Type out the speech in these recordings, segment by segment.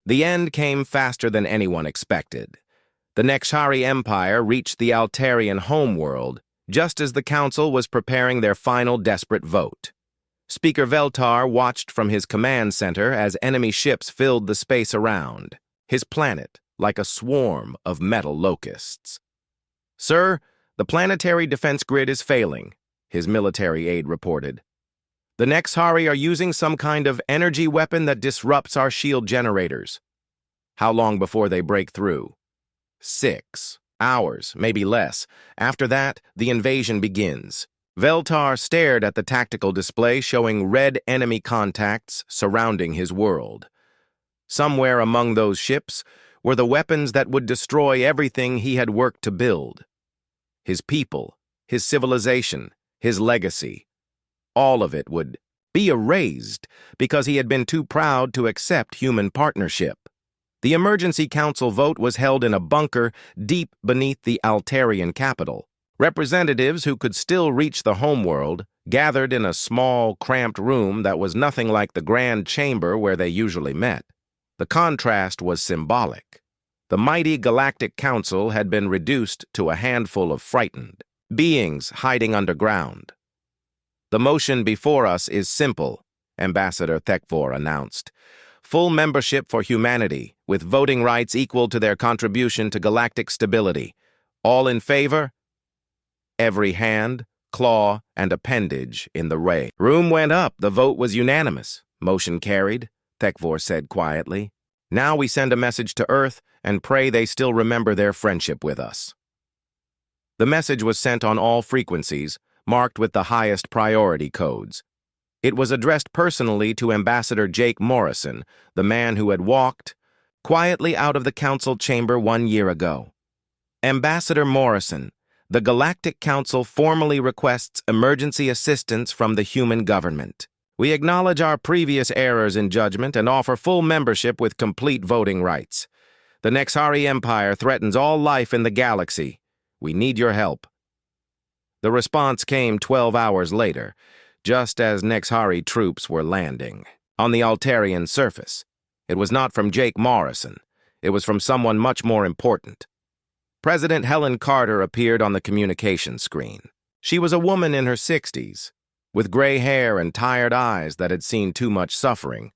The end came faster than anyone expected. The Nexhari Empire reached the Altarian homeworld just as the Council was preparing their final desperate vote. Speaker Veltar watched from his command center as enemy ships filled the space around, his planet like a swarm of metal locusts. "Sir, the planetary defense grid is failing," his military aide reported. "The Nexhari are using some kind of energy weapon that disrupts our shield generators." "How long before they break through?" 6 hours, maybe less. After that, the invasion begins. Veltar stared at the tactical display showing red enemy contacts surrounding his world. Somewhere among those ships were the weapons that would destroy everything he had worked to build. His people, his civilization, his legacy. All of it would be erased because he had been too proud to accept human partnership. The emergency council vote was held in a bunker deep beneath the Altarian capital. Representatives who could still reach the homeworld gathered in a small, cramped room that was nothing like the grand chamber where they usually met. The contrast was symbolic. The mighty Galactic Council had been reduced to a handful of frightened beings hiding underground. "The motion before us is simple," Ambassador Thekvor announced. "Full membership for humanity, with voting rights equal to their contribution to galactic stability. All in favor?" Every hand, claw, and appendage in the room went up. The vote was unanimous. "Motion carried," Thekvor said quietly. "Now we send a message to Earth and pray they still remember their friendship with us." The message was sent on all frequencies, marked with the highest priority codes. It was addressed personally to Ambassador Jake Morrison, the man who had walked quietly out of the council chamber 1 year ago. "Ambassador Morrison, the Galactic Council formally requests emergency assistance from the human government. We acknowledge our previous errors in judgment and offer full membership with complete voting rights. The Nexhari Empire threatens all life in the galaxy. We need your help." The response came 12 hours later, just as Nexhari troops were landing on the Altarian surface. It was not from Jake Morrison. It was from someone much more important. President Helen Carter appeared on the communication screen. She was a woman in her 60s, with gray hair and tired eyes that had seen too much suffering.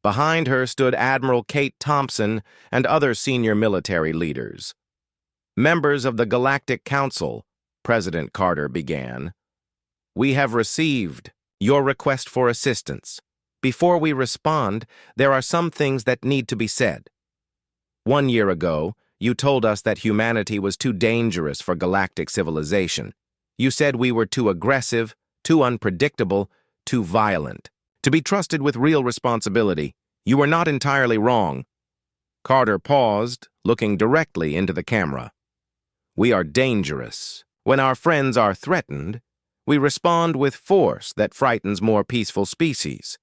Behind her stood Admiral Kate Thompson and other senior military leaders. "Members of the Galactic Council," President Carter began, "we have received your request for assistance. Before we respond, there are some things that need to be said. 1 year ago, you told us that humanity was too dangerous for galactic civilization. You said we were too aggressive, too unpredictable, too violent, to be trusted with real responsibility. You were not entirely wrong." Carter paused, looking directly into the camera. "We are dangerous. When our friends are threatened, we respond with force that frightens more peaceful species.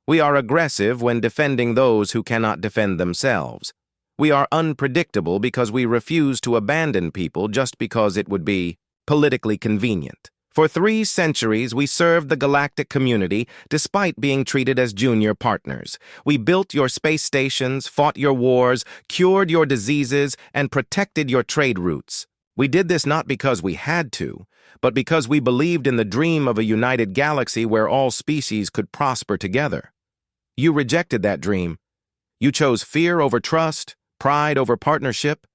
We are aggressive when defending those who cannot defend themselves. We are unpredictable because we refuse to abandon people just because it would be politically convenient. For 3 centuries, we served the galactic community despite being treated as junior partners. We built your space stations, fought your wars, cured your diseases, and protected your trade routes. We did this not because we had to, but because we believed in the dream of a united galaxy where all species could prosper together. You rejected that dream. You chose fear over trust, pride over partnership.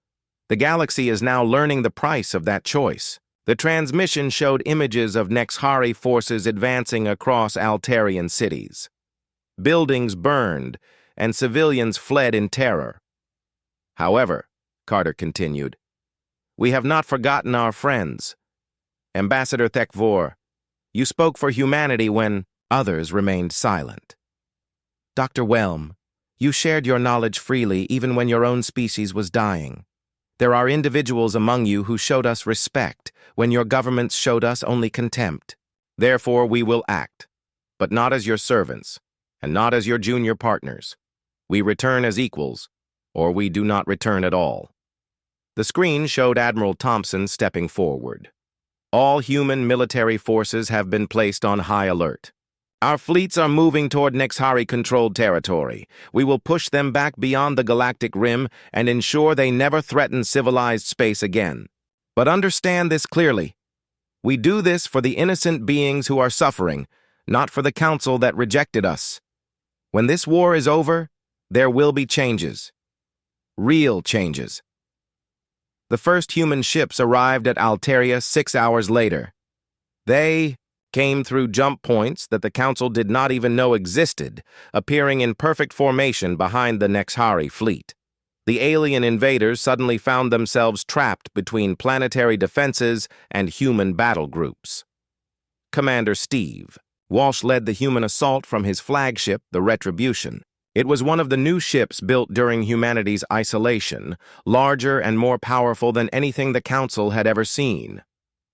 The galaxy is now learning the price of that choice." The transmission showed images of Nexhari forces advancing across Altarian cities. Buildings burned, and civilians fled in terror. "However," Carter continued, "we have not forgotten our friends. Ambassador Thekvor, you spoke for humanity when others remained silent. Dr. Whelm, you shared your knowledge freely even when your own species was dying. There are individuals among you who showed us respect when your governments showed us only contempt. Therefore, we will act, but not as your servants, and not as your junior partners. We return as equals, or we do not return at all." The screen showed Admiral Thompson stepping forward. "All human military forces have been placed on high alert. Our fleets are moving toward NerveHFY-controlled territory. We will push them back beyond the galactic rim and ensure they never threaten civilized space again. But understand this clearly. We do this for the innocent beings who are suffering, not for the council that rejected us. When this war is over, there will be changes. Real changes. The first human ships arrived at Altaria 6 hours later. They came through jump points that the Council did not even know existed, appearing in perfect formation behind the NerveHFY fleet. The alien invaders suddenly found themselves trapped between planetary defenses and human battle groups. Commander Steve Walsh led the human assault from his flagship, the Retribution. It was one of the new ships built during humanity's isolation, larger and more powerful than anything the Council had ever seen.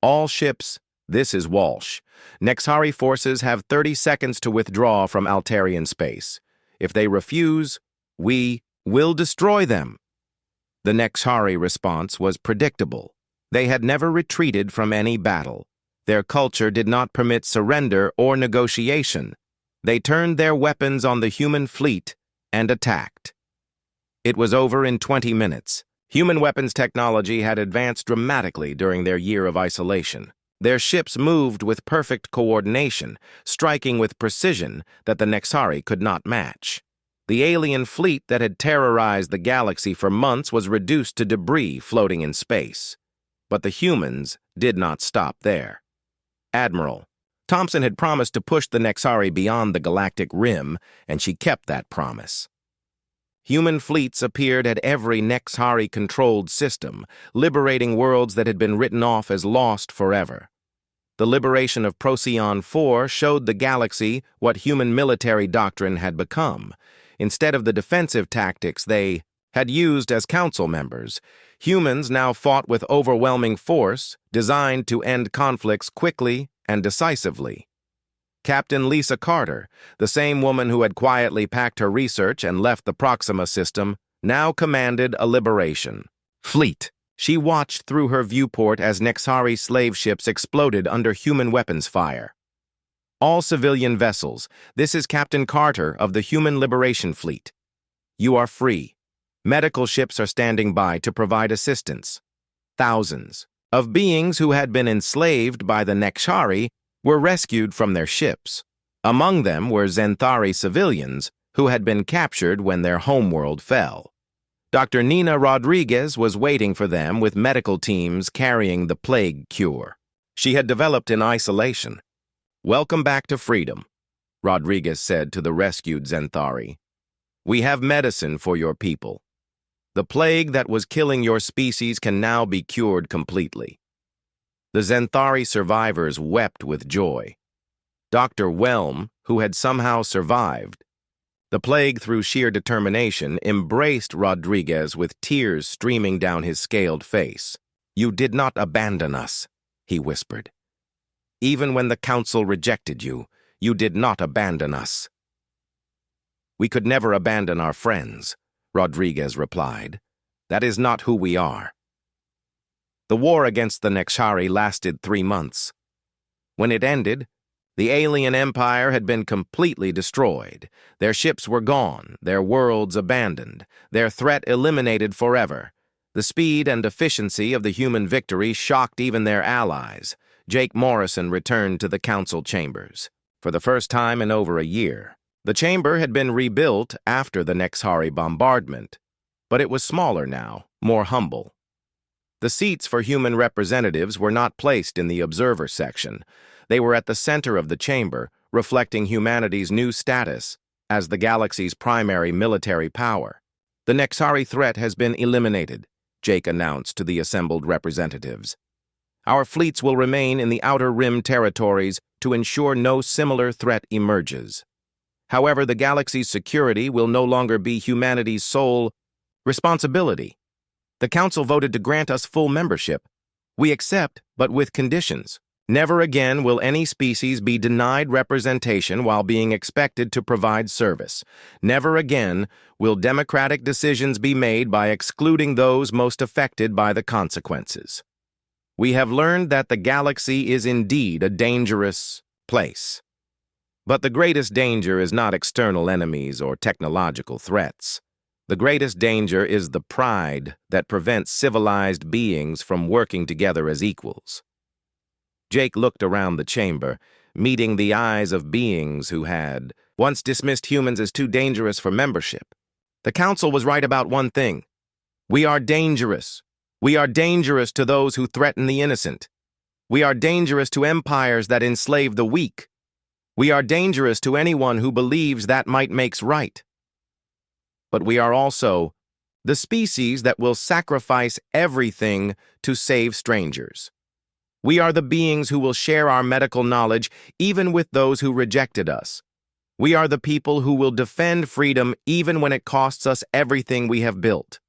All ships. This is Walsh. NerveHFY forces have 30 seconds to withdraw from Altarian space. If they refuse, we will destroy them. The NerveHFY response was predictable. They had never retreated from any battle. Their culture did not permit surrender or negotiation. They turned their weapons on the human fleet and attacked. It was over in 20 minutes. Human weapons technology had advanced dramatically during their year of isolation. Their ships moved with perfect coordination, striking with precision that the NerveHFY could not match. The alien fleet that had terrorized the galaxy for months was reduced to debris floating in space. But the humans did not stop there. Admiral Thompson had promised to push the NerveHFY beyond the galactic rim, and she kept that promise. Human fleets appeared at every NerveHFY-controlled system, liberating worlds that had been written off as lost forever. The liberation of Procyon 4 showed the galaxy what human military doctrine had become. Instead of the defensive tactics they had used as council members, humans now fought with overwhelming force, designed to end conflicts quickly and decisively. Captain Lisa Carter, the same woman who had quietly packed her research and left the Proxima system, now commanded a liberation fleet. She watched through her viewport as NerveHFY slave ships exploded under human weapons fire. All civilian vessels, this is Captain Carter of the Human Liberation Fleet. You are free. Medical ships are standing by to provide assistance. Thousands of beings who had been enslaved by the NerveHFY were rescued from their ships. Among them were Xanthari civilians who had been captured when their homeworld fell. Dr. Nina Rodriguez was waiting for them with medical teams carrying the plague cure she had developed in isolation. "Welcome back to freedom," Rodriguez said to the rescued Xanthari. "We have medicine for your people. The plague that was killing your species can now be cured completely." The Xanthari survivors wept with joy. Dr. Whelm, who had somehow survived the plague through sheer determination, embraced Rodriguez with tears streaming down his scaled face. "You did not abandon us," he whispered. "Even when the council rejected you, you did not abandon us." "We could never abandon our friends," Rodriguez replied. "That is not who we are." The war against the NerveHFY lasted 3 months. When it ended, the alien empire had been completely destroyed. Their ships were gone, their worlds abandoned, their threat eliminated forever. The speed and efficiency of the human victory shocked even their allies. Jake Morrison returned to the council chambers. For the first time in over a year, the chamber had been rebuilt after the NerveHFY bombardment, but it was smaller now, more humble. The seats for human representatives were not placed in the observer section. They were at the center of the chamber, reflecting humanity's new status as the galaxy's primary military power. "The NerveHFY threat has been eliminated," Jake announced to the assembled representatives. "Our fleets will remain in the Outer Rim territories to ensure no similar threat emerges. However, the galaxy's security will no longer be humanity's sole responsibility. The Council voted to grant us full membership. We accept, but with conditions. Never again will any species be denied representation while being expected to provide service. Never again will democratic decisions be made by excluding those most affected by the consequences. We have learned that the galaxy is indeed a dangerous place. But the greatest danger is not external enemies or technological threats. The greatest danger is the pride that prevents civilized beings from working together as equals. Jake looked around the chamber, meeting the eyes of beings who had once dismissed humans as too dangerous for membership. The council was right about one thing. We are dangerous. We are dangerous to those who threaten the innocent. We are dangerous to empires that enslave the weak. We are dangerous to anyone who believes that might makes right. But we are also the species that will sacrifice everything to save strangers. We are the beings who will share our medical knowledge even with those who rejected us. We are the people who will defend freedom even when it costs us everything we have built.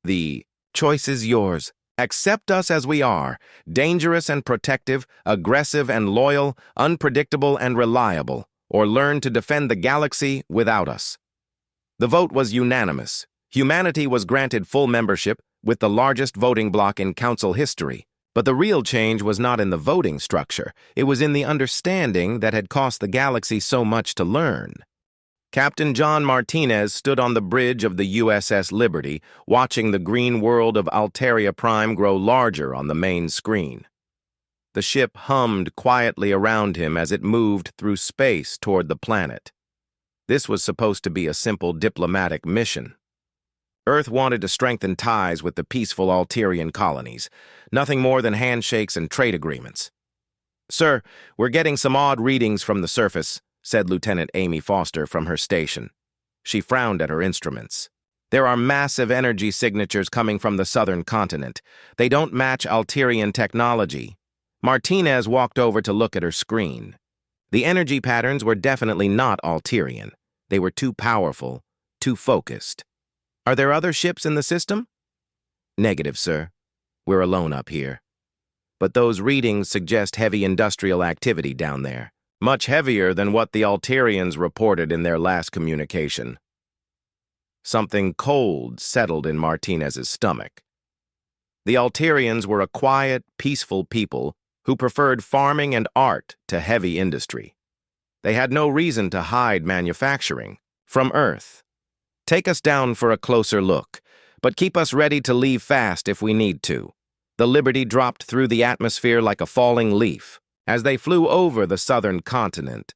The choice is yours. Accept us as we are, dangerous and protective, aggressive and loyal, unpredictable and reliable, or learn to defend the galaxy without us. The vote was unanimous. Humanity was granted full membership with the largest voting bloc in Council history. But the real change was not in the voting structure. It was in the understanding that had cost the galaxy so much to learn. Captain John Martinez stood on the bridge of the USS Liberty, watching the green world of Alteria Prime grow larger on the main screen. The ship hummed quietly around him as it moved through space toward the planet. This was supposed to be a simple diplomatic mission. Earth wanted to strengthen ties with the peaceful Alterian colonies, nothing more than handshakes and trade agreements. "Sir, we're getting some odd readings from the surface," said Lieutenant Amy Foster from her station. She frowned at her instruments. "There are massive energy signatures coming from the southern continent. They don't match Alterian technology." Martinez walked over to look at her screen. The energy patterns were definitely not Alterian. They were too powerful, too focused. "Are there other ships in the system?" "Negative, sir. We're alone up here. But those readings suggest heavy industrial activity down there, much heavier than what the Alterians reported in their last communication." Something cold settled in Martinez's stomach. The Alterians were a quiet, peaceful people who preferred farming and art to heavy industry. They had no reason to hide manufacturing from Earth. "Take us down for a closer look, but keep us ready to leave fast if we need to." The Liberty dropped through the atmosphere like a falling leaf. As they flew over the southern continent,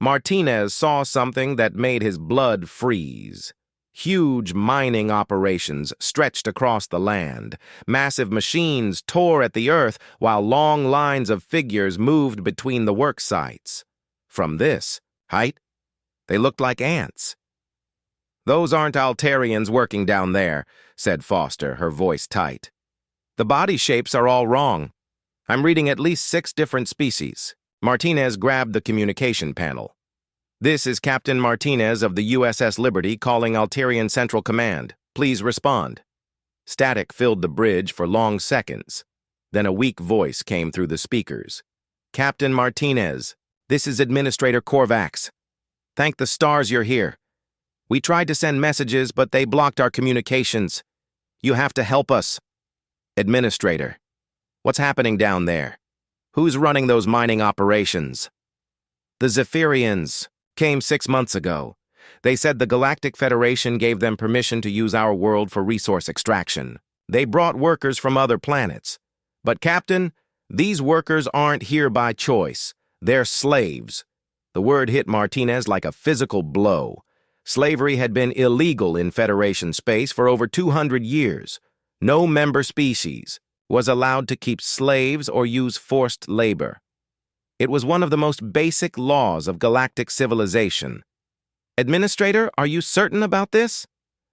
Martinez saw something that made his blood freeze. Huge mining operations stretched across the land. Massive machines tore at the earth while long lines of figures moved between the work sites. From this height, they looked like ants. "Those aren't Alterians working down there," said Foster, her voice tight. "The body shapes are all wrong. I'm reading at least 6 different species." Martinez grabbed the communication panel. "This is Captain Martinez of the USS Liberty calling Alterian Central Command. Please respond." Static filled the bridge for long seconds. Then a weak voice came through the speakers. "Captain Martinez, this is Administrator Korvax. Thank the stars you're here. We tried to send messages, but they blocked our communications. You have to help us." "Administrator, what's happening down there? Who's running those mining operations?" "The Zephyrians came 6 months ago. They said the Galactic Federation gave them permission to use our world for resource extraction. They brought workers from other planets. But, Captain, these workers aren't here by choice. They're slaves." The word hit Martinez like a physical blow. Slavery had been illegal in Federation space for over 200 years. No member species was allowed to keep slaves or use forced labor. It was one of the most basic laws of galactic civilization. "Administrator, are you certain about this?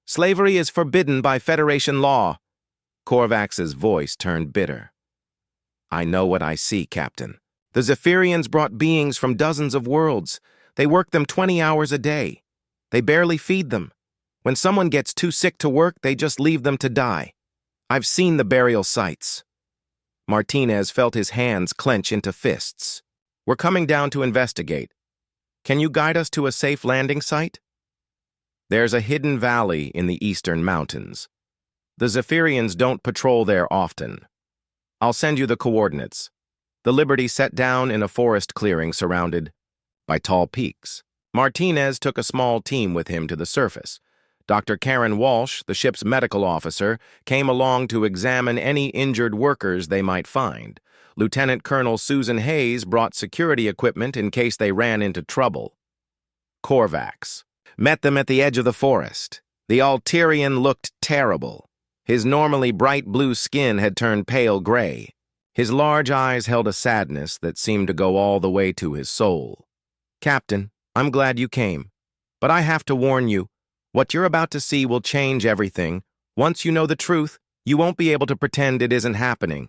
Slavery is forbidden by Federation law." Korvax's voice turned bitter. "I know what I see, Captain. The Zephyrians brought beings from dozens of worlds. They work them 20 hours a day. They barely feed them. When someone gets too sick to work, they just leave them to die. I've seen the burial sites." Martinez felt his hands clench into fists. "We're coming down to investigate. Can you guide us to a safe landing site?" "There's a hidden valley in the eastern mountains. The Zephyrians don't patrol there often. I'll send you the coordinates." The Liberty set down in a forest clearing surrounded by tall peaks. Martinez took a small team with him to the surface. Dr. Karen Walsh, the ship's medical officer, came along to examine any injured workers they might find. Lieutenant Colonel Susan Hayes brought security equipment in case they ran into trouble. Korvax met them at the edge of the forest. The Alterian looked terrible. His normally bright blue skin had turned pale gray. His large eyes held a sadness that seemed to go all the way to his soul. "Captain, I'm glad you came, but I have to warn you, what you're about to see will change everything. Once you know the truth, you won't be able to pretend it isn't happening."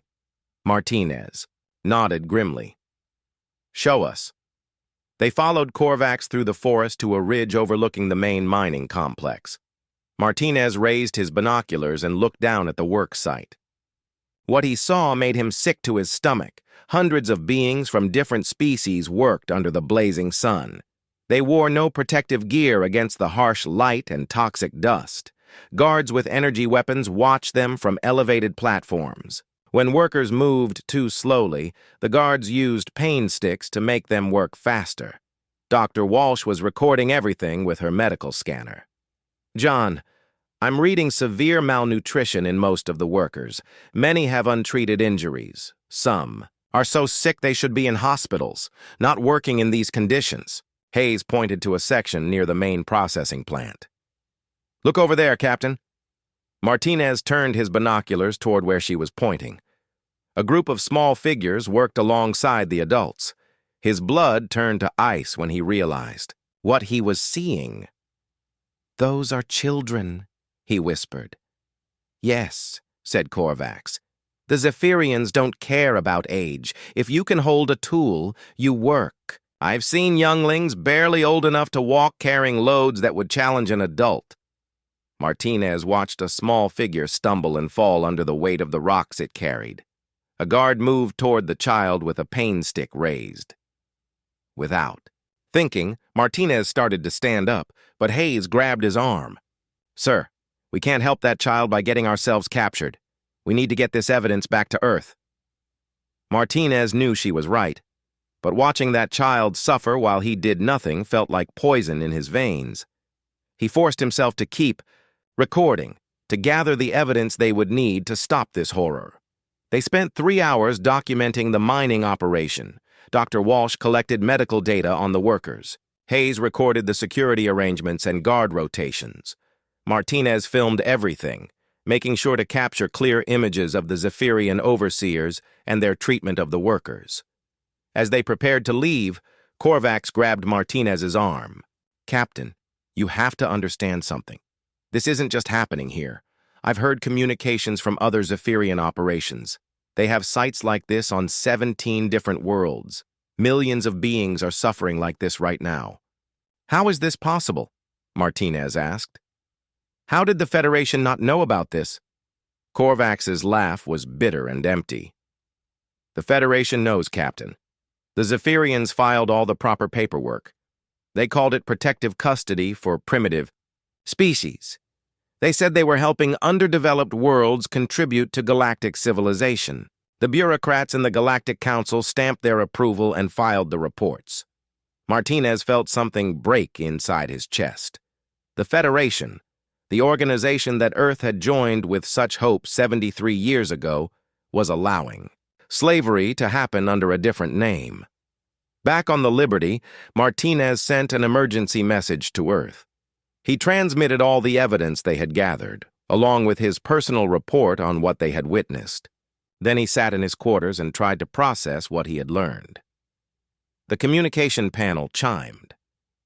Martinez nodded grimly. "Show us." They followed Korvax through the forest to a ridge overlooking the main mining complex. Martinez raised his binoculars and looked down at the work site. What he saw made him sick to his stomach. Hundreds of beings from different species worked under the blazing sun. They wore no protective gear against the harsh light and toxic dust. Guards with energy weapons watched them from elevated platforms. When workers moved too slowly, the guards used pain sticks to make them work faster. Dr. Walsh was recording everything with her medical scanner. "John, I'm reading severe malnutrition in most of the workers. Many have untreated injuries. Some are so sick they should be in hospitals, not working in these conditions." Hayes pointed to a section near the main processing plant. "Look over there, Captain." Martinez turned his binoculars toward where she was pointing. A group of small figures worked alongside the adults. His blood turned to ice when he realized what he was seeing. "Those are children," he whispered. "Yes," said Korvax. "The Zephyrians don't care about age. If you can hold a tool, you work. I've seen younglings barely old enough to walk carrying loads that would challenge an adult." Martinez watched a small figure stumble and fall under the weight of the rocks it carried. A guard moved toward the child with a pain stick raised. Without thinking, Martinez started to stand up, but Hayes grabbed his arm. "Sir, we can't help that child by getting ourselves captured. We need to get this evidence back to Earth." Martinez knew she was right, but watching that child suffer while he did nothing felt like poison in his veins. He forced himself to keep recording, to gather the evidence they would need to stop this horror. They spent 3 hours documenting the mining operation. Dr. Walsh collected medical data on the workers. Hayes recorded the security arrangements and guard rotations. Martinez filmed everything, making sure to capture clear images of the Zephyrian overseers and their treatment of the workers. As they prepared to leave, Korvax grabbed Martinez's arm. "Captain, you have to understand something. This isn't just happening here. I've heard communications from other Zephyrian operations. They have sites like this on 17 different worlds. Millions of beings are suffering like this right now." "How is this possible?" Martinez asked. "How did the Federation not know about this?" Korvax's laugh was bitter and empty. "The Federation knows, Captain. The Zephyrians filed all the proper paperwork. They called it protective custody for primitive species. They said they were helping underdeveloped worlds contribute to galactic civilization. The bureaucrats in the Galactic Council stamped their approval and filed the reports." Martinez felt something break inside his chest. The Federation, the organization that Earth had joined with such hope 73 years ago, was allowing slavery to happen under a different name. Back on the Liberty, Martinez sent an emergency message to Earth. He transmitted all the evidence they had gathered, along with his personal report on what they had witnessed. Then he sat in his quarters and tried to process what he had learned. The communication panel chimed.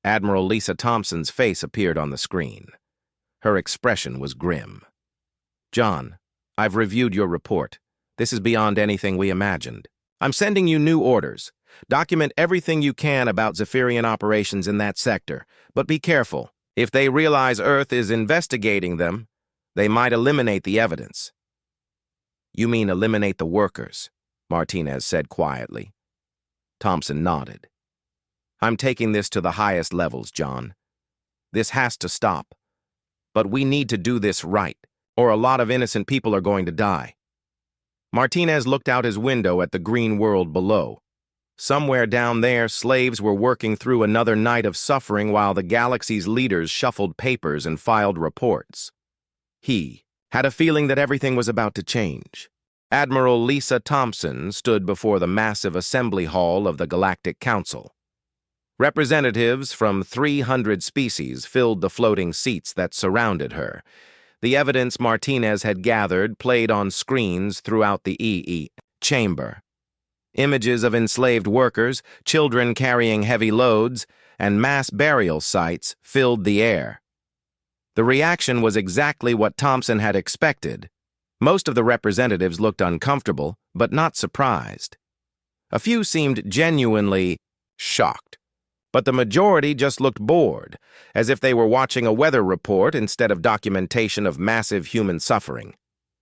Admiral Lisa Thompson's face appeared on the screen. Her expression was grim. "John, I've reviewed your report. This is beyond anything we imagined. I'm sending you new orders. Document everything you can about Zephyrian operations in that sector, but be careful. If they realize Earth is investigating them, they might eliminate the evidence." "You mean eliminate the workers?" Martinez said quietly. Thompson nodded. "I'm taking this to the highest levels, John. This has to stop. But we need to do this right, or a lot of innocent people are going to die." Martinez looked out his window at the green world below. Somewhere down there, slaves were working through another night of suffering while the galaxy's leaders shuffled papers and filed reports. He had a feeling that everything was about to change. Admiral Lisa Thompson stood before the massive assembly hall of the Galactic Council. Representatives from 300 species filled the floating seats that surrounded her. The evidence Martinez had gathered played on screens throughout the EE chamber. Images of enslaved workers, children carrying heavy loads, and mass burial sites filled the air. The reaction was exactly what Thompson had expected. Most of the representatives looked uncomfortable, but not surprised. A few seemed genuinely shocked, but the majority just looked bored, as if they were watching a weather report instead of documentation of massive human suffering.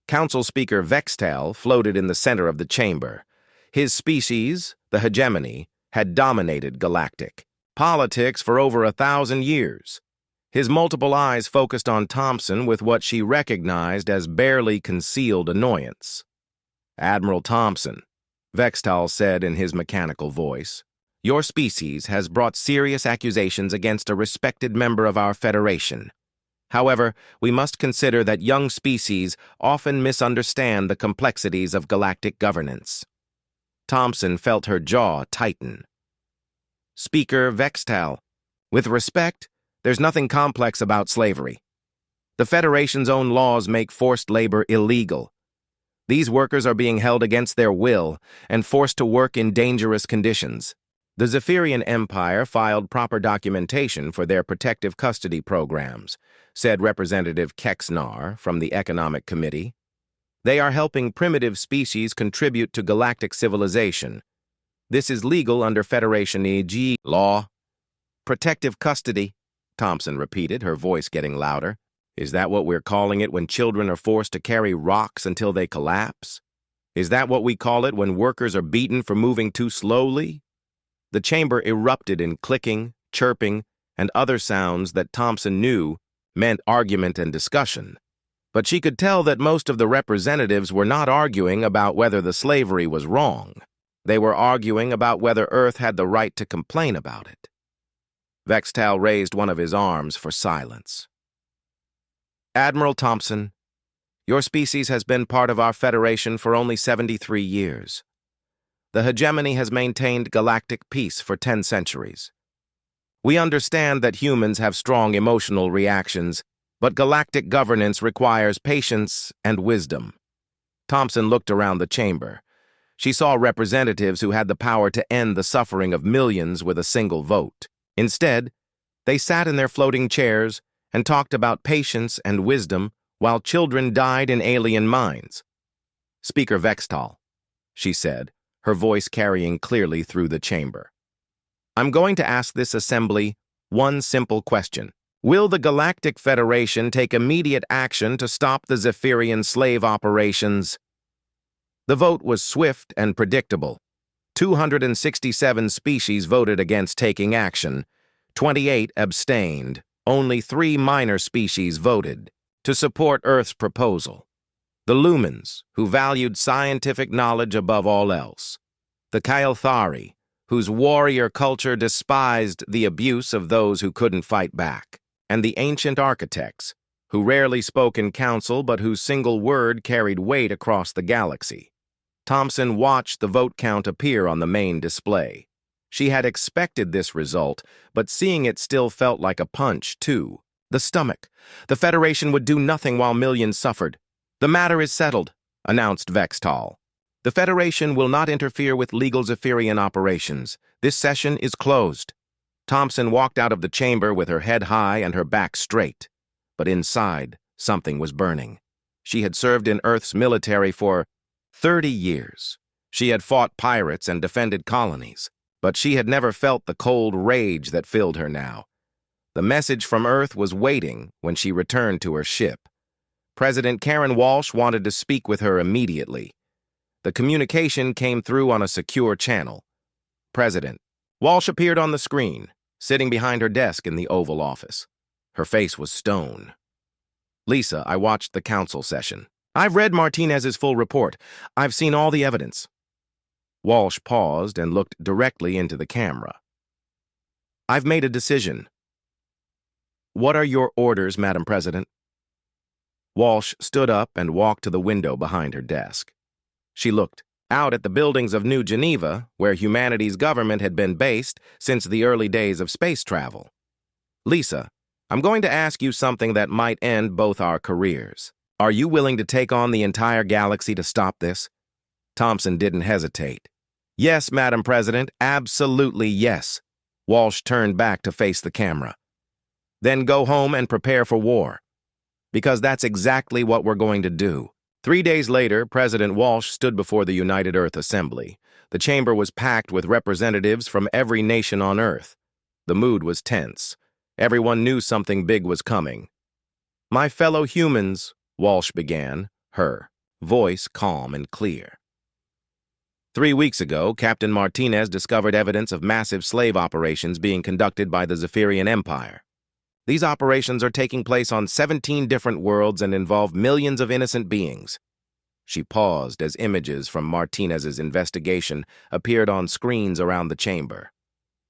Council Speaker Vextal floated in the center of the chamber. His species, the hegemony, had dominated galactic politics for over 1,000 years. His multiple eyes focused on Thompson with what she recognized as barely concealed annoyance. "Admiral Thompson," Vextal said in his mechanical voice, "your species has brought serious accusations against a respected member of our Federation. However, we must consider that young species often misunderstand the complexities of galactic governance." Thompson felt her jaw tighten. "Speaker Vextal, with respect, there's nothing complex about slavery. The Federation's own laws make forced labor illegal. These workers are being held against their will and forced to work in dangerous conditions. The Zephyrian Empire filed proper documentation for their protective custody programs," said Representative Kexnar from the Economic Committee. "They are helping primitive species contribute to galactic civilization. This is legal under Federation EG law." "Protective custody," Thompson repeated, her voice getting louder. "Is that what we're calling it when children are forced to carry rocks until they collapse? Is that what we call it when workers are beaten for moving too slowly?" The chamber erupted in clicking, chirping, and other sounds that Thompson knew meant argument and discussion. But she could tell that most of the representatives were not arguing about whether the slavery was wrong. They were arguing about whether Earth had the right to complain about it. Vextal raised one of his arms for silence. "Admiral Thompson, your species has been part of our Federation for only 73 years. The hegemony has maintained galactic peace for 10 centuries. We understand that humans have strong emotional reactions, but galactic governance requires patience and wisdom." Thompson looked around the chamber. She saw representatives who had the power to end the suffering of millions with a single vote. Instead, they sat in their floating chairs and talked about patience and wisdom while children died in alien mines. "Speaker Vextal," she said, her voice carrying clearly through the chamber. "I'm going to ask this assembly one simple question. Will the Galactic Federation take immediate action to stop the Zephyrian slave operations?" The vote was swift and predictable. 267 species voted against taking action. 28 abstained. Only 3 minor species voted to support Earth's proposal. The Lumens, who valued scientific knowledge above all else. The Kael'thari, whose warrior culture despised the abuse of those who couldn't fight back. And the Ancient Architects, who rarely spoke in council but whose single word carried weight across the galaxy. Thompson watched the vote count appear on the main display. She had expected this result, but seeing it still felt like a punch, too. The stomach. The Federation would do nothing while millions suffered. "The matter is settled," announced Vextal. "The Federation will not interfere with legal Zephyrian operations. This session is closed." Thompson walked out of the chamber with her head high and her back straight. But inside, something was burning. She had served in Earth's military for 30 years. She had fought pirates and defended colonies, but she had never felt the cold rage that filled her now. The message from Earth was waiting when she returned to her ship. President Karen Walsh wanted to speak with her immediately. The communication came through on a secure channel. President. Walsh appeared on the screen, sitting behind her desk in the Oval Office. Her face was stone. "Lisa, I watched the council session. I've read Martinez's full report. I've seen all the evidence." Walsh paused and looked directly into the camera. "I've made a decision." "What are your orders, Madam President?" Walsh stood up and walked to the window behind her desk. She looked out at the buildings of New Geneva, where humanity's government had been based since the early days of space travel. "Lisa, I'm going to ask you something that might end both our careers. Are you willing to take on the entire galaxy to stop this?" Thompson didn't hesitate. "Yes, Madam President, absolutely yes." Walsh turned back to face the camera. "Then go home and prepare for war. Because that's exactly what we're going to do." 3 days later, President Walsh stood before the United Earth Assembly. The chamber was packed with representatives from every nation on Earth. The mood was tense. Everyone knew something big was coming. "My fellow humans," Walsh began, her voice calm and clear. 3 weeks ago, Captain Martinez discovered evidence of massive slave operations being conducted by the Zephyrian Empire. These operations are taking place on 17 different worlds and involve millions of innocent beings. She paused as images from Martinez's investigation appeared on screens around the chamber.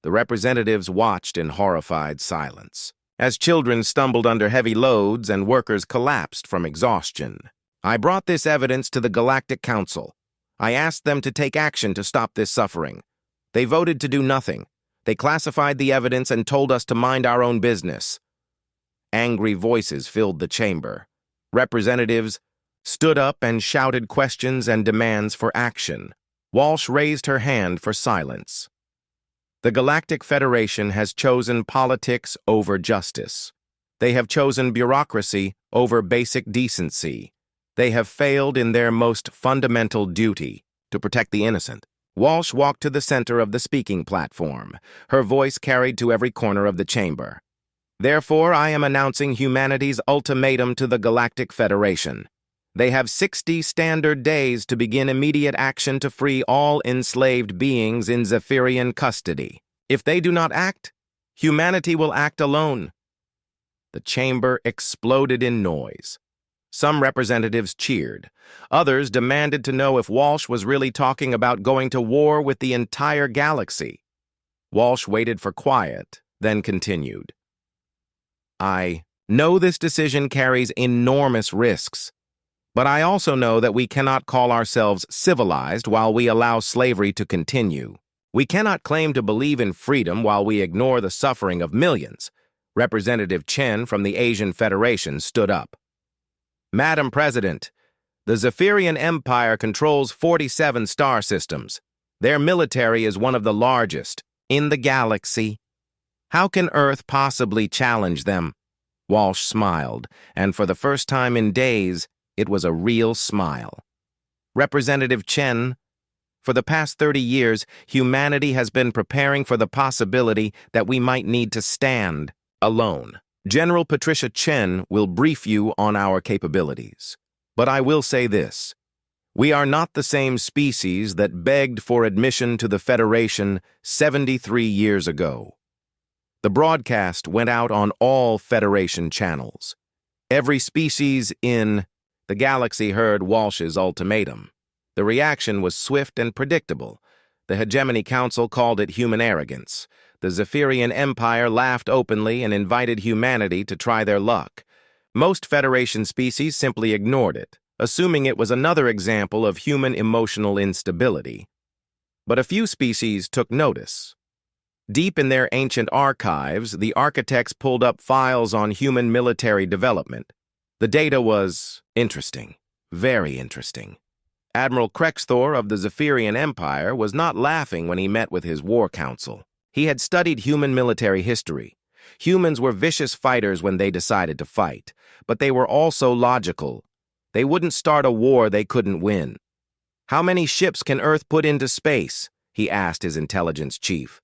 The representatives watched in horrified silence, as children stumbled under heavy loads and workers collapsed from exhaustion. "I brought this evidence to the Galactic Council. I asked them to take action to stop this suffering. They voted to do nothing. They classified the evidence and told us to mind our own business." Angry voices filled the chamber. Representatives stood up and shouted questions and demands for action. Walsh raised her hand for silence. "The Galactic Federation has chosen politics over justice. They have chosen bureaucracy over basic decency. They have failed in their most fundamental duty, to protect the innocent." Walsh walked to the center of the speaking platform, her voice carried to every corner of the chamber. "Therefore, I am announcing humanity's ultimatum to the Galactic Federation. They have 60 standard days to begin immediate action to free all enslaved beings in Zephyrian custody. If they do not act, humanity will act alone." The chamber exploded in noise. Some representatives cheered. Others demanded to know if Walsh was really talking about going to war with the entire galaxy. Walsh waited for quiet, then continued. "I know this decision carries enormous risks, but I also know that we cannot call ourselves civilized while we allow slavery to continue. We cannot claim to believe in freedom while we ignore the suffering of millions." Representative Chen from the Asian Federation stood up. "Madam President, the Zephyrian Empire controls 47 star systems. Their military is one of the largest in the galaxy. How can Earth possibly challenge them?" Walsh smiled, and for the first time in days, it was a real smile. "Representative Chen, for the past 30 years, humanity has been preparing for the possibility that we might need to stand alone. General Patricia Chen will brief you on our capabilities. But I will say this. We are not the same species that begged for admission to the Federation 73 years ago." The broadcast went out on all Federation channels. Every species in the galaxy heard Walsh's ultimatum. The reaction was swift and predictable. The Hegemony Council called it human arrogance. The Zephyrian Empire laughed openly and invited humanity to try their luck. Most Federation species simply ignored it, assuming it was another example of human emotional instability. But a few species took notice. Deep in their ancient archives, the architects pulled up files on human military development. The data was interesting, very interesting. Admiral Krexthor of the Zephyrian Empire was not laughing when he met with his war council. He had studied human military history. Humans were vicious fighters when they decided to fight, but they were also logical. They wouldn't start a war they couldn't win. "How many ships can Earth put into space?" he asked his intelligence chief.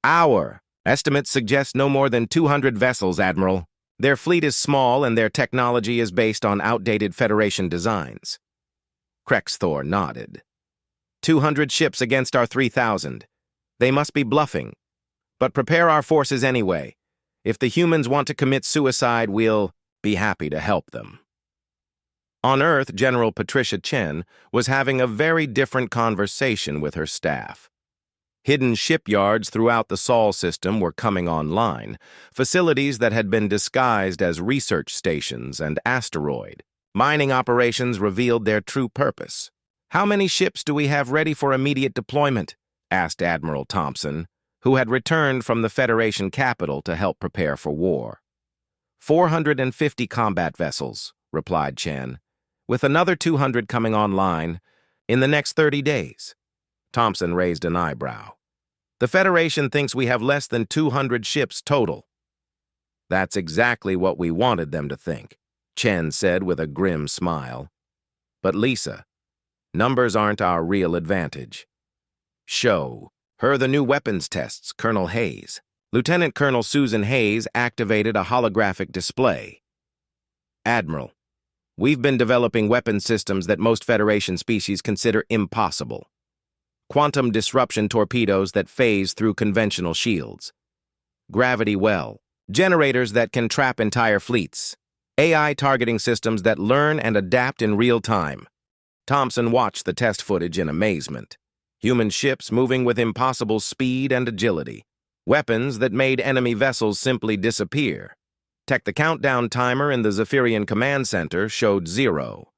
"Our estimates suggest no more than 200 vessels, Admiral. Their fleet is small and their technology is based on outdated Federation designs." Krexthor nodded. 200 ships against our 3,000. They must be bluffing. But prepare our forces anyway. If the humans want to commit suicide, we'll be happy to help them. On Earth, General Patricia Chen was having a very different conversation with her staff. Hidden shipyards throughout the Sol system were coming online, facilities that had been disguised as research stations and asteroid. Mining operations revealed their true purpose. "How many ships do we have ready for immediate deployment?" asked Admiral Thompson, who had returned from the Federation capital to help prepare for war. 450 combat vessels, replied Chen, with another 200 coming online in the next 30 days. Thompson raised an eyebrow. "The Federation thinks we have less than 200 ships total." "That's exactly what we wanted them to think," Chen said with a grim smile. "But Lisa, numbers aren't our real advantage." "Show her the new weapons tests, Colonel Hayes." Lieutenant Colonel Susan Hayes activated a holographic display. "Admiral, we've been developing weapon systems that most Federation species consider impossible. Quantum disruption torpedoes that phase through conventional shields. Gravity well. Generators that can trap entire fleets. AI targeting systems that learn and adapt in real time." Thompson watched the test footage in amazement. Human ships moving with impossible speed and agility. Weapons that made enemy vessels simply disappear. The countdown timer in the Zephyrian Command Center showed 0.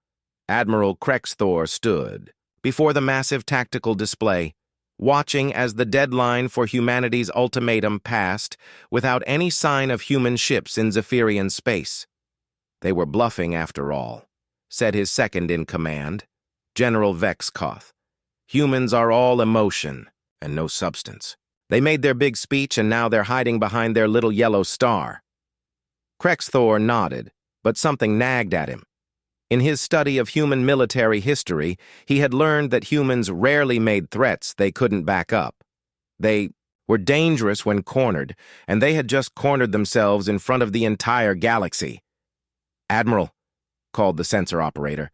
Admiral Krexthor stood before the massive tactical display, watching as the deadline for humanity's ultimatum passed without any sign of human ships in Zephyrian space. "They were bluffing after all," said his second-in-command, General Vexkoth. "Humans are all emotion and no substance. They made their big speech and now they're hiding behind their little yellow star." Krexthor nodded, but something nagged at him. In his study of human military history, he had learned that humans rarely made threats they couldn't back up. They were dangerous when cornered, and they had just cornered themselves in front of the entire galaxy. "Admiral," called the sensor operator,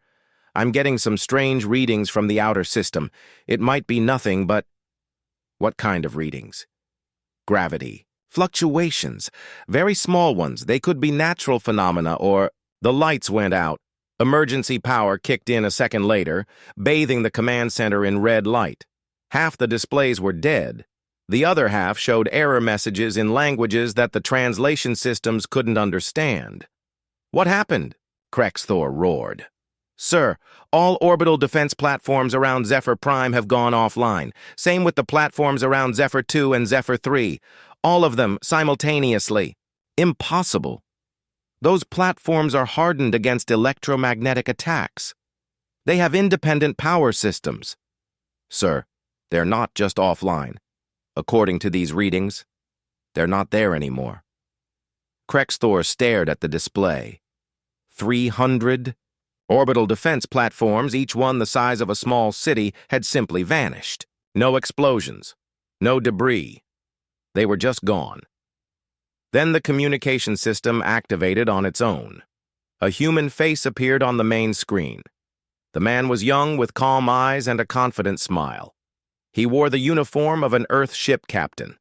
"I'm getting some strange readings from the outer system. It might be nothing, but—" "What kind of readings?" "Gravity. Fluctuations. Very small ones. They could be natural phenomena or—" The lights went out. Emergency power kicked in a second later, bathing the command center in red light. Half the displays were dead. The other half showed error messages in languages that the translation systems couldn't understand. "What happened?" Krexthor roared. "Sir, all orbital defense platforms around Zephyr Prime have gone offline. Same with the platforms around Zephyr 2 and Zephyr 3. All of them simultaneously. Impossible. Those platforms are hardened against electromagnetic attacks. They have independent power systems." "Sir, they're not just offline. According to these readings, they're not there anymore." Krexthor stared at the display. 300 orbital defense platforms, each one the size of a small city, had simply vanished. No explosions, no debris. They were just gone. Then the communication system activated on its own. A human face appeared on the main screen. The man was young with calm eyes and a confident smile. He wore the uniform of an Earth ship captain.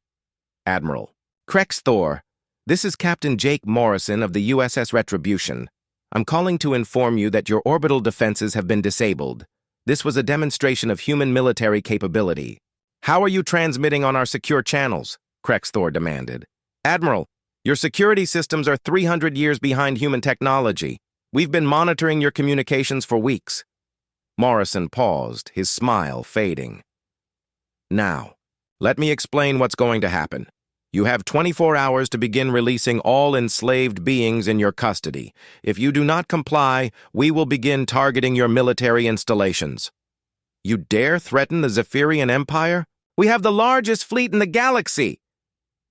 "Admiral Krexthor, this is Captain Jake Morrison of the USS Retribution. I'm calling to inform you that your orbital defenses have been disabled. This was a demonstration of human military capability." "How are you transmitting on our secure channels?" Krexthor demanded. "Admiral, your security systems are 300 years behind human technology. We've been monitoring your communications for weeks." Morrison paused, his smile fading. "Now, let me explain what's going to happen. You have 24 hours to begin releasing all enslaved beings in your custody. If you do not comply, we will begin targeting your military installations." "You dare threaten the Zephyrian Empire? We have the largest fleet in the galaxy."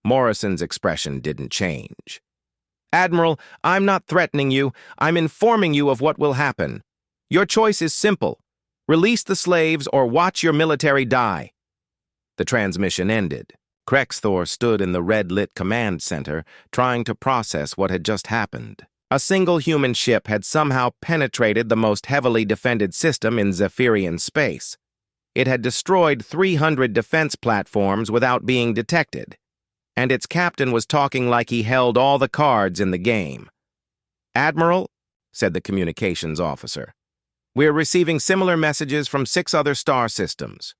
Morrison's expression didn't change. "Admiral, I'm not threatening you. I'm informing you of what will happen. Your choice is simple. Release the slaves or watch your military die." The transmission ended. Krexthor stood in the red-lit command center, trying to process what had just happened. A single human ship had somehow penetrated the most heavily defended system in Zephyrian space. It had destroyed 300 defense platforms without being detected, and its captain was talking like he held all the cards in the game. "Admiral," said the communications officer, We're receiving similar messages from 6 other star systems.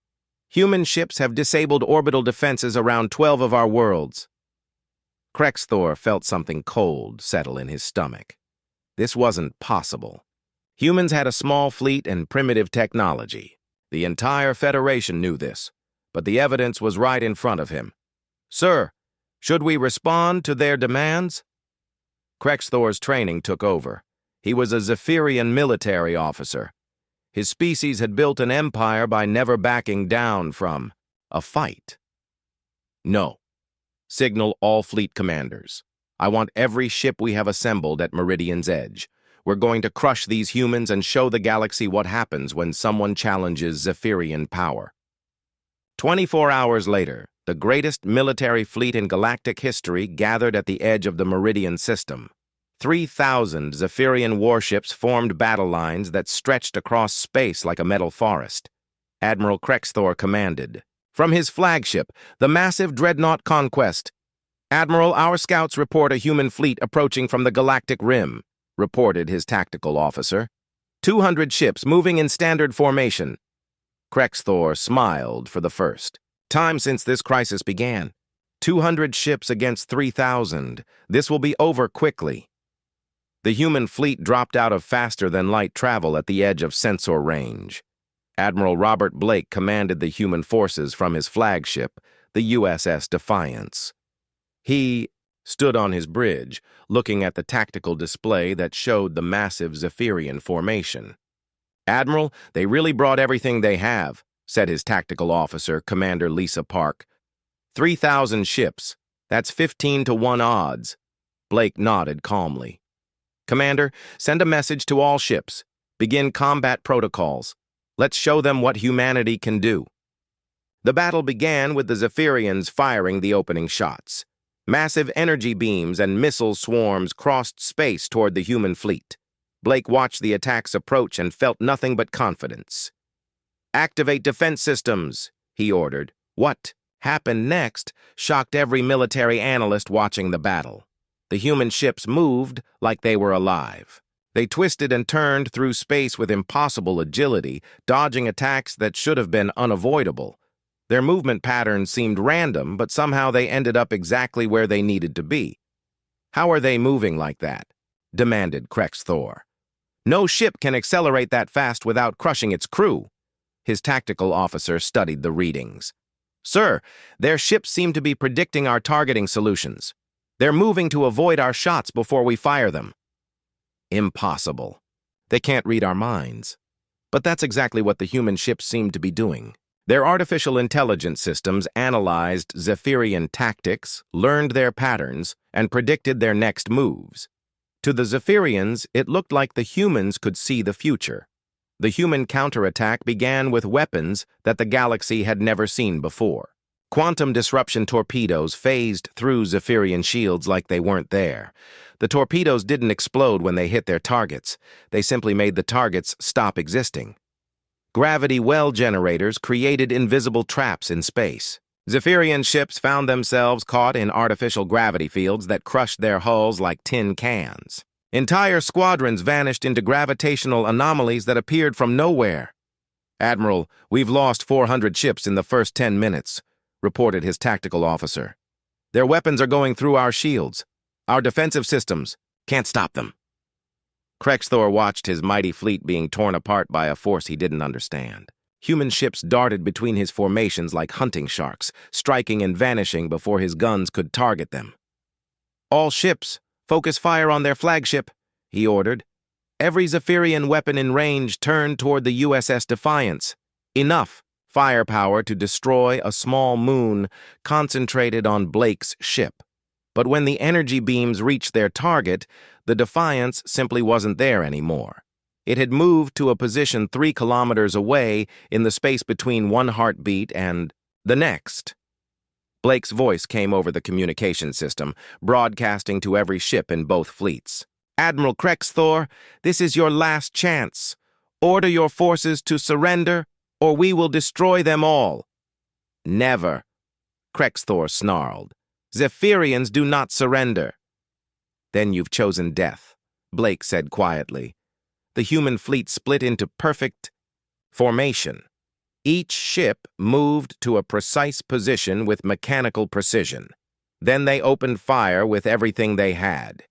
Human ships have disabled orbital defenses around 12 of our worlds. Krexthor felt something cold settle in his stomach. This wasn't possible. Humans had a small fleet and primitive technology. The entire Federation knew this, but the evidence was right in front of him. Sir, should we respond to their demands? Krexthor's training took over. He was a Zephyrian military officer. His species had built an empire by never backing down from a fight. No. Signal all fleet commanders. I want every ship we have assembled at Meridian's edge. We're going to crush these humans and show the galaxy what happens when someone challenges Zephyrian power. 24 hours later, the greatest military fleet in galactic history gathered at the edge of the Meridian system. 3,000 Zephyrian warships formed battle lines that stretched across space like a metal forest. Admiral Krexthor commanded. From his flagship, the massive dreadnought Conquest, Admiral, our scouts report a human fleet approaching from the galactic rim, reported his tactical officer. 200 ships moving in standard formation. Krexthor smiled for the first time since this crisis began. 200 ships against 3,000. This will be over quickly. The human fleet dropped out of faster-than-light travel at the edge of sensor range. Admiral Robert Blake commanded the human forces from his flagship, the USS Defiance. He stood on his bridge, looking at the tactical display that showed the massive Zephyrian formation. Admiral, they really brought everything they have, said his tactical officer, Commander Lisa Park. 3,000 ships. That's 15-to-1 odds. Blake nodded calmly. Commander, send a message to all ships. Begin combat protocols. Let's show them what humanity can do. The battle began with the Zephyrians firing the opening shots. Massive energy beams and missile swarms crossed space toward the human fleet. Blake watched the attacks approach and felt nothing but confidence. Activate defense systems, he ordered. What happened next shocked every military analyst watching the battle. The human ships moved like they were alive. They twisted and turned through space with impossible agility, dodging attacks that should have been unavoidable. Their movement patterns seemed random, but somehow they ended up exactly where they needed to be. How are they moving like that? Demanded Krexthor. No ship can accelerate that fast without crushing its crew. His tactical officer studied the readings. Sir, their ships seem to be predicting our targeting solutions. They're moving to avoid our shots before we fire them. Impossible. They can't read our minds. But that's exactly what the human ships seem to be doing. Their artificial intelligence systems analyzed Zephyrian tactics, learned their patterns, and predicted their next moves. To the Zephyrians, it looked like the humans could see the future. The human counterattack began with weapons that the galaxy had never seen before. Quantum disruption torpedoes phased through Zephyrian shields like they weren't there. The torpedoes didn't explode when they hit their targets. They simply made the targets stop existing. Gravity well generators created invisible traps in space. Zephyrian ships found themselves caught in artificial gravity fields that crushed their hulls like tin cans. Entire squadrons vanished into gravitational anomalies that appeared from nowhere. Admiral, we've lost 400 ships in the first 10 minutes, reported his tactical officer. Their weapons are going through our shields. Our defensive systems can't stop them. Krexthor watched his mighty fleet being torn apart by a force he didn't understand. Human ships darted between his formations like hunting sharks, striking and vanishing before his guns could target them. All ships, focus fire on their flagship, he ordered. Every Zephyrian weapon in range turned toward the USS Defiance. Enough firepower to destroy a small moon concentrated on Blake's ship. But when the energy beams reached their target, the Defiance simply wasn't there anymore. It had moved to a position 3 kilometers away in the space between one heartbeat and the next. Blake's voice came over the communication system, broadcasting to every ship in both fleets. Admiral Krexthor, this is your last chance. Order your forces to surrender, or we will destroy them all. Never, Krexthor snarled. Zephyrians do not surrender. Then you've chosen death, Blake said quietly. the human fleet split into perfect formation. Each ship moved to a precise position with mechanical precision. Then they opened fire with everything they had.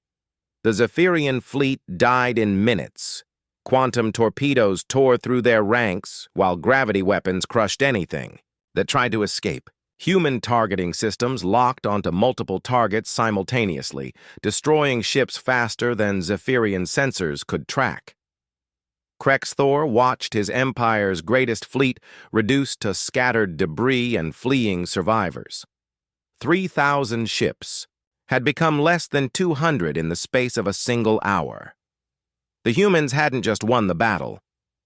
The Zephyrian fleet died in minutes. Quantum torpedoes tore through their ranks, while gravity weapons crushed anything that tried to escape. Human targeting systems locked onto multiple targets simultaneously, destroying ships faster than Zephyrian sensors could track. Krexthor watched his empire's greatest fleet reduced to scattered debris and fleeing survivors. 3,000 ships had become less than 200 in the space of a single hour. The humans hadn't just won the battle.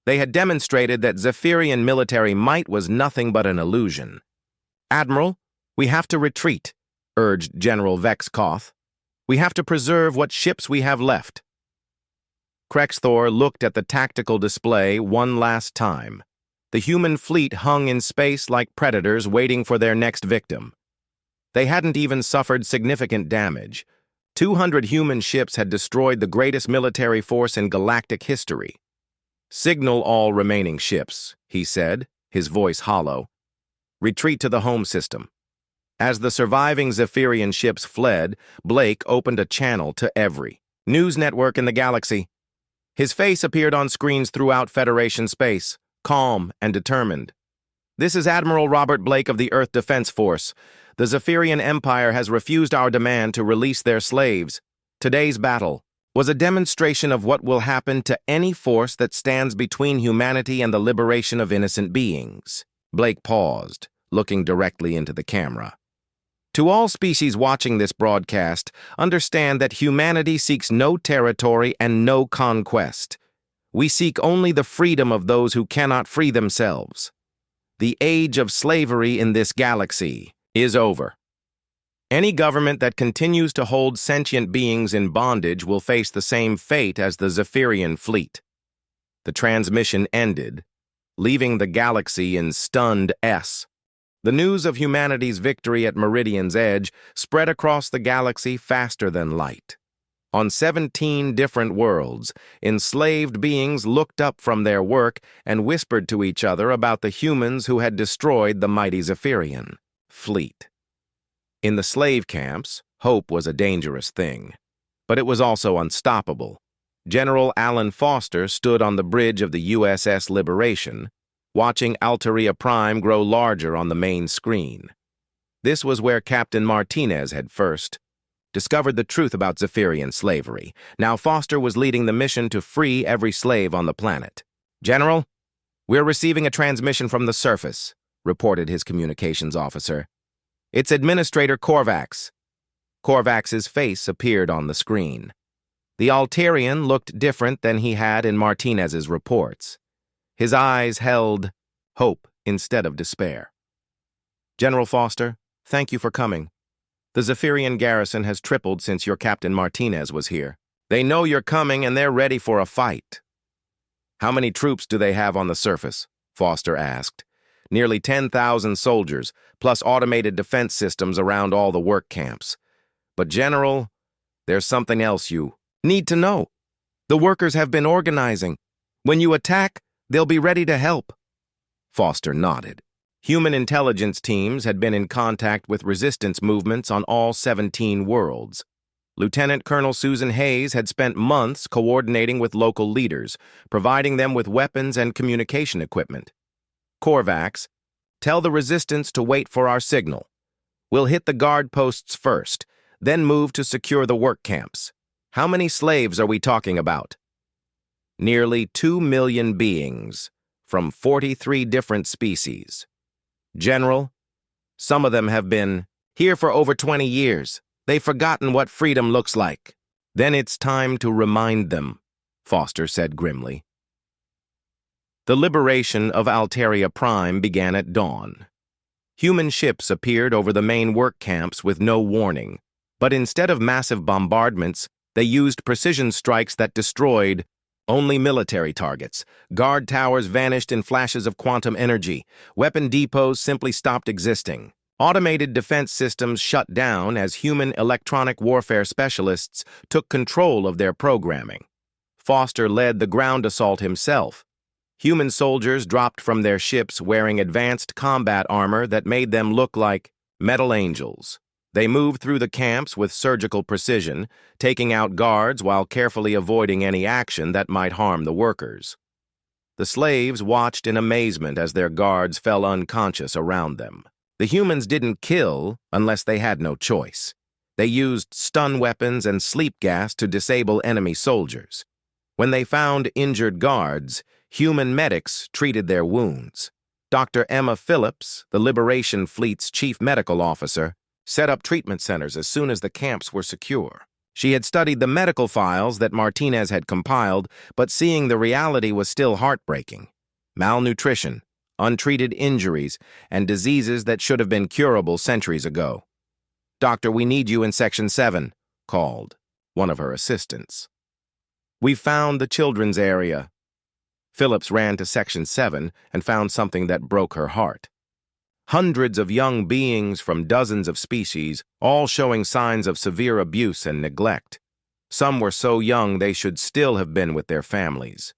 They had demonstrated that Zephyrian military might was nothing but an illusion. "Admiral, we have to retreat," urged General Vexkoth. "We have to preserve what ships we have left." Krexthor looked at the tactical display one last time. The human fleet hung in space like predators waiting for their next victim. They hadn't even suffered significant damage. 200 human ships had destroyed the greatest military force in galactic history. "Signal all remaining ships," he said, his voice hollow. "Retreat to the home system." As the surviving Zephyrian ships fled, Blake opened a channel to every news network in the galaxy. His face appeared on screens throughout Federation space, calm and determined. "This is Admiral Robert Blake of the Earth Defense Force. The Zephyrian Empire has refused our demand to release their slaves. Today's battle was a demonstration of what will happen to any force that stands between humanity and the liberation of innocent beings." Blake paused, looking directly into the camera. "To all species watching this broadcast, understand that humanity seeks no territory and no conquest. We seek only the freedom of those who cannot free themselves. The age of slavery in this galaxy is over. Any government that continues to hold sentient beings in bondage will face the same fate as the Zephyrian fleet." The transmission ended, leaving the galaxy in stunned S. The news of humanity's victory at Meridian's edge spread across the galaxy faster than light. On 17 different worlds, enslaved beings looked up from their work and whispered to each other about the humans who had destroyed the mighty Zephyrian fleet. In the slave camps, hope was a dangerous thing, but it was also unstoppable. General Alan Foster stood on the bridge of the USS Liberation, watching Alteria Prime grow larger on the main screen. This was where Captain Martinez had first discovered the truth about Zephyrian slavery. Now Foster was leading the mission to free every slave on the planet. "General, we're receiving a transmission from the surface," reported his communications officer. "It's Administrator Korvax." Korvax's face appeared on the screen. The Altarian looked different than he had in Martinez's reports. His eyes held hope instead of despair. "General Foster, thank you for coming. The Zephyrian garrison has tripled since your Captain Martinez was here. They know you're coming and they're ready for a fight." "How many troops do they have on the surface?" Foster asked. "Nearly 10,000 soldiers, plus automated defense systems around all the work camps. But General, there's something else you need to know. The workers have been organizing. When you attack, they'll be ready to help." Foster nodded. Human intelligence teams had been in contact with resistance movements on all 17 worlds. Lieutenant Colonel Susan Hayes had spent months coordinating with local leaders, providing them with weapons and communication equipment. "Korvax, tell the resistance to wait for our signal. We'll hit the guard posts first, then move to secure the work camps. How many slaves are we talking about?" "Nearly 2 million beings, from 43 different species. General, some of them have been here for over 20 years. They've forgotten what freedom looks like." "Then it's time to remind them," Foster said grimly. The liberation of Alteria Prime began at dawn. Human ships appeared over the main work camps with no warning, but instead of massive bombardments, they used precision strikes that destroyed only military targets. Guard towers vanished in flashes of quantum energy. Weapon depots simply stopped existing. Automated defense systems shut down as human electronic warfare specialists took control of their programming. Foster led the ground assault himself. Human soldiers dropped from their ships wearing advanced combat armor that made them look like metal angels. They moved through the camps with surgical precision, taking out guards while carefully avoiding any action that might harm the workers. The slaves watched in amazement as their guards fell unconscious around them. The humans didn't kill unless they had no choice. They used stun weapons and sleep gas to disable enemy soldiers. When they found injured guards, human medics treated their wounds. Dr. Emma Phillips, the Liberation Fleet's chief medical officer, set up treatment centers as soon as the camps were secure. She had studied the medical files that Martinez had compiled, but seeing the reality was still heartbreaking. Malnutrition, untreated injuries, and diseases that should have been curable centuries ago. "Doctor, we need you in Section 7, called one of her assistants. "We found the children's area." Phillips ran to Section 7 and found something that broke her heart. Hundreds of young beings from dozens of species, all showing signs of severe abuse and neglect. Some were so young they should still have been with their families.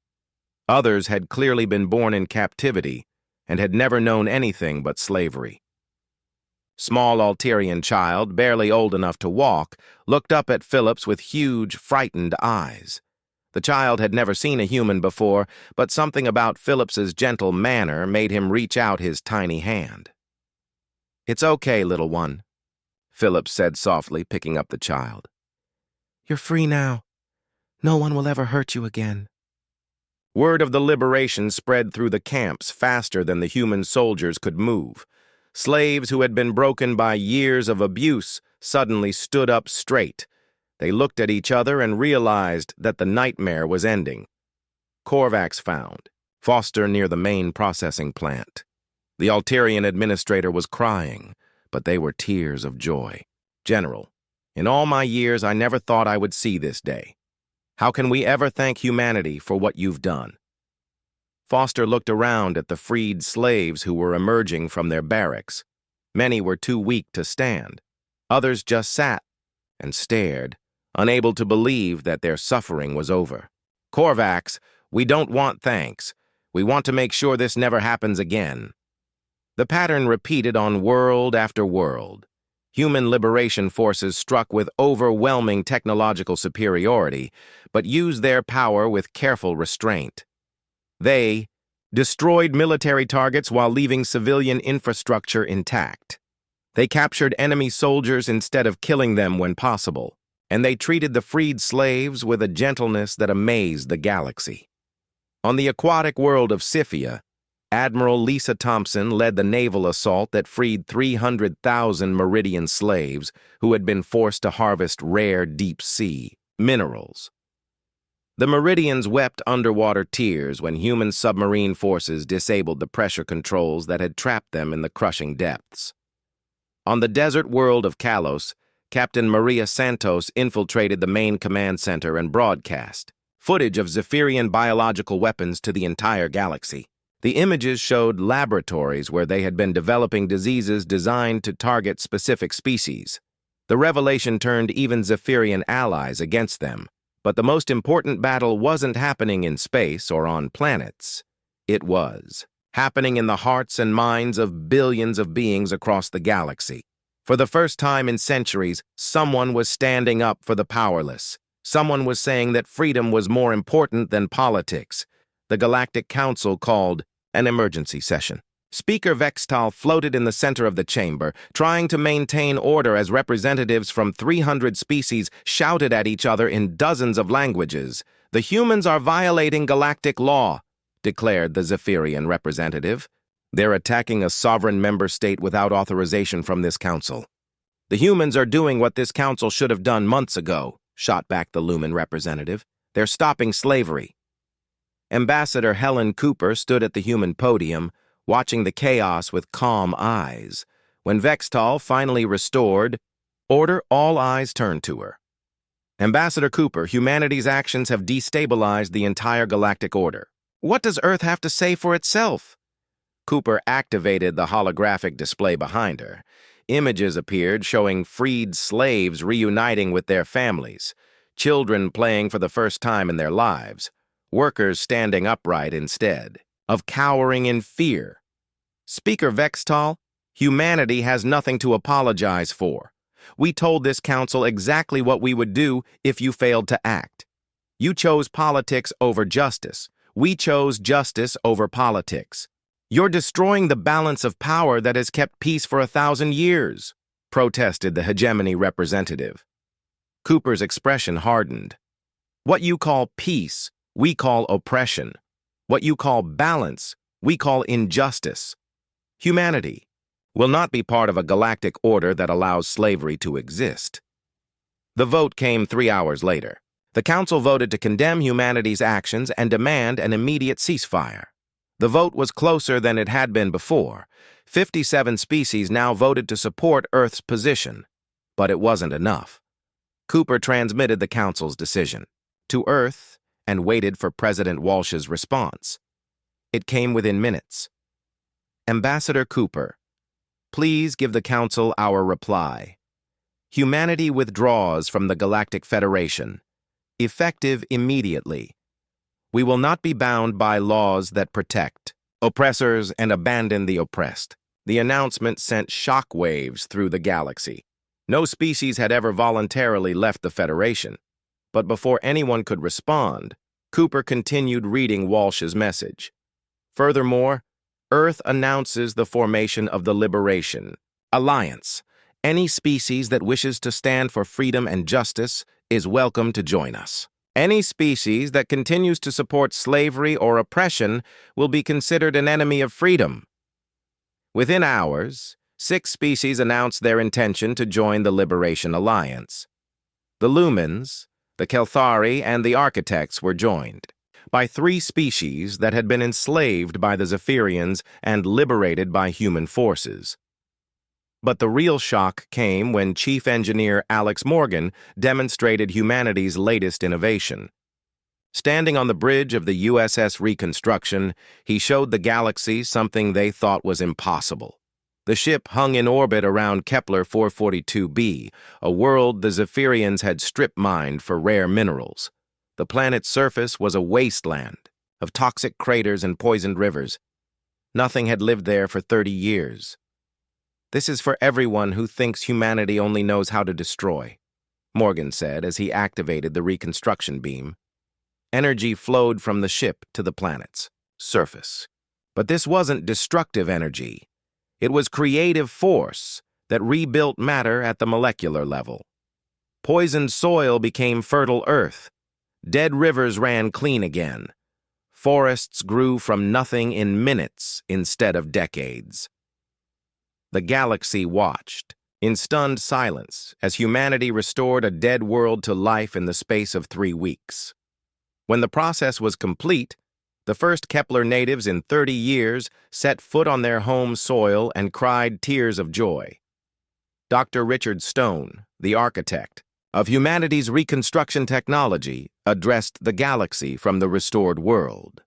Others had clearly been born in captivity and had never known anything but slavery. Small Alterian child, barely old enough to walk, looked up at Phillips with huge, frightened eyes. The child had never seen a human before, but something about Phillips's gentle manner made him reach out his tiny hand. "It's okay, little one," Phillips said softly, picking up the child. "You're free now. No one will ever hurt you again." Word of the liberation spread through the camps faster than the human soldiers could move. Slaves who had been broken by years of abuse suddenly stood up straight. They looked at each other and realized that the nightmare was ending. Korvax found Foster near the main processing plant. The Alterian administrator was crying, but they were tears of joy. "General, in all my years I never thought I would see this day. How can we ever thank humanity for what you've done?" Foster looked around at the freed slaves who were emerging from their barracks. Many were too weak to stand. Others just sat and stared, unable to believe that their suffering was over. "Korvax, we don't want thanks. We want to make sure this never happens again." The pattern repeated on world after world. Human liberation forces struck with overwhelming technological superiority, but used their power with careful restraint. They destroyed military targets while leaving civilian infrastructure intact. They captured enemy soldiers instead of killing them when possible, and they treated the freed slaves with a gentleness that amazed the galaxy. On the aquatic world of Scyphia, Admiral Lisa Thompson led the naval assault that freed 300,000 Meridian slaves who had been forced to harvest rare deep-sea minerals. The Meridians wept underwater tears when human submarine forces disabled the pressure controls that had trapped them in the crushing depths. On the desert world of Kalos, Captain Maria Santos infiltrated the main command center and broadcast footage of Zephyrian biological weapons to the entire galaxy. The images showed laboratories where they had been developing diseases designed to target specific species. The revelation turned even Zephyrian allies against them. But the most important battle wasn't happening in space or on planets. It was happening in the hearts and minds of billions of beings across the galaxy. For the first time in centuries, someone was standing up for the powerless. Someone was saying that freedom was more important than politics. The Galactic Council called an emergency session. Speaker Vextal floated in the center of the chamber, trying to maintain order as representatives from 300 species shouted at each other in dozens of languages. "The humans are violating galactic law," declared the Zephyrian representative. "They're attacking a sovereign member state without authorization from this council." "The humans are doing what this council should have done months ago," shot back the Lumen representative. "They're stopping slavery." Ambassador Helen Cooper stood at the human podium, watching the chaos with calm eyes. When Vextal finally restored order, all eyes turned to her. "Ambassador Cooper, humanity's actions have destabilized the entire galactic order. What does Earth have to say for itself?" Cooper activated the holographic display behind her. Images appeared showing freed slaves reuniting with their families. children playing for the first time in their lives, workers standing upright instead of cowering in fear. Speaker Vextal, humanity has nothing to apologize for. We told this council exactly what we would do if you failed to act. You chose politics over justice. We chose justice over politics. You're destroying the balance of power that has kept peace for 1,000 years, protested the hegemony representative. Cooper's expression hardened. What you call peace, we call oppression. What you call balance, we call injustice. Humanity will not be part of a galactic order that allows slavery to exist. The vote came 3 hours later. The Council voted to condemn humanity's actions and demand an immediate ceasefire. The vote was closer than it had been before. 57 species now voted to support Earth's position. But it wasn't enough. Cooper transmitted the Council's decision to Earth and waited for President Walsh's response. It came within minutes. Ambassador Cooper, please give the Council our reply. Humanity withdraws from the Galactic Federation, effective immediately. We will not be bound by laws that protect oppressors and abandon the oppressed. The announcement sent shockwaves through the galaxy. No species had ever voluntarily left the Federation. But before anyone could respond, Cooper continued reading Walsh's message. Furthermore, Earth announces the formation of the Liberation Alliance. Any species that wishes to stand for freedom and justice is welcome to join us. Any species that continues to support slavery or oppression will be considered an enemy of freedom. Within hours, 6 species announced their intention to join the Liberation Alliance. The Lumens, the Kelthari, and the Architects were joined by 3 species that had been enslaved by the Zephyrians and liberated by human forces. But the real shock came when Chief Engineer Alex Morgan demonstrated humanity's latest innovation. Standing on the bridge of the USS Reconstruction, he showed the galaxy something they thought was impossible. The ship hung in orbit around Kepler 442b, a world the Zephyrians had strip-mined for rare minerals. The planet's surface was a wasteland of toxic craters and poisoned rivers. Nothing had lived there for 30 years. This is for everyone who thinks humanity only knows how to destroy, Morgan said as he activated the reconstruction beam. Energy flowed from the ship to the planet's surface. But this wasn't destructive energy. It was creative force that rebuilt matter at the molecular level. Poisoned soil became fertile earth. Dead rivers ran clean again. Forests grew from nothing in minutes instead of decades. The galaxy watched, in stunned silence, as humanity restored a dead world to life in the space of 3 weeks. When the process was complete, the first Kepler natives in 30 years set foot on their home soil and cried tears of joy. Dr. Richard Stone, the architect of humanity's reconstruction technology, addressed the galaxy from the restored world.